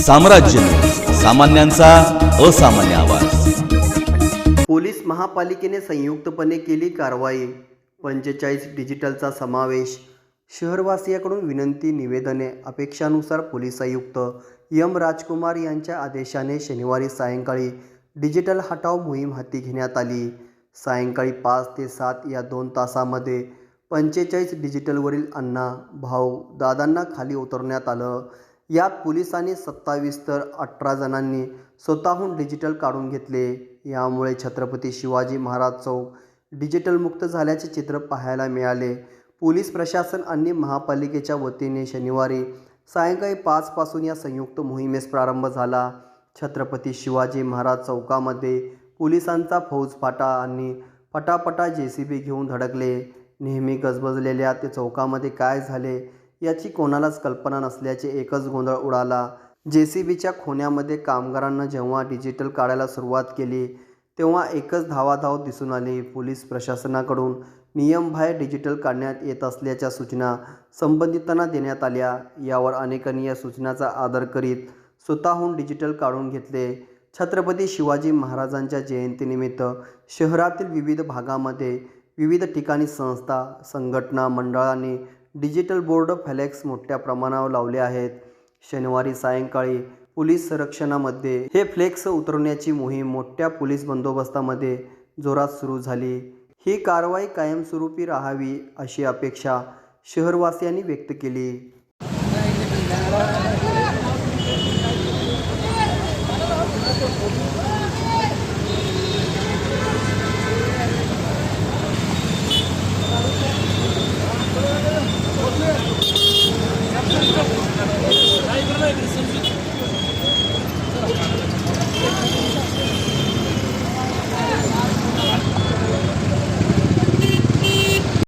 साम्राज्य, सामान्यांचा असामान्य आवाज। पोलीस महापालिकेने संयुक्तपणे केली कारवाई। 45 डिजिटलचा समावेश। शहरवासियांकडून विनंती, निवेदने। अपेक्षानुसार पोलीस आयुक्त एम राजकुमार यांच्या आदेशाने शनिवारी सायंकाळी डिजिटल हटाव मोहीम हाती घेण्यात आली। सायंकाळी 5 ते 7 या 2 तासामध्ये 45 डिजिटलवरील अण्णा, भाऊ, दादांना खाली उतरवण्यात आलं। यात पोलिसांनी 27 तर 18 जणांनी स्वतःहून डिजिटल काढून घेतले। यामुळे छत्रपती शिवाजी महाराज चौक डिजिटलमुक्त झाल्याचे चित्र पाहायला मिळाले। पोलीस प्रशासन आणि महापालिकेच्या वतीने शनिवारी सायंकाळी 5 पासून या संयुक्त मोहिमेस प्रारंभ झाला। छत्रपती शिवाजी महाराज चौकामध्ये पोलिसांचा फौजफाटा आणि पटापटा JCB घेऊन धडकले। नेहमी गजबजलेल्या त्या चौकामध्ये काय झाले याची कोणालाच कल्पना नसल्याचे एकच गोंधळ उडाला। JCBच्या खोन्यामध्ये कामगारांना जेव्हा डिजिटल काढायला सुरुवात केली तेव्हा एकच धावाधाव दिसून आली। पोलीस प्रशासनाकडून नियमबाह्य डिजिटल काढण्यात येत असल्याच्या सूचना संबंधितांना देण्यात आल्या। यावर अनेकांनी या सूचनाचा आदर करीत स्वतःहून डिजिटल काढून घेतले। छत्रपती शिवाजी महाराजांच्या जयंतीनिमित्त शहरातील विविध भागामध्ये विविध ठिकाणी संस्था, संघटना मंडळांनी डिजिटल बोर्ड, फ्लेक्स मोठ्या प्रमाणावर लावले आहेत। शनिवारी सायंकाळी पोलीस संरक्षणामध्ये हे फ्लेक्स उतरवण्याची मोहीम मोठ्या पोलीस बंदोबस्तामध्ये जोरात सुरू झाली। ही कारवाई कायमस्वरूपी राहावी अशी अपेक्षा शहरवासियांनी व्यक्त केली।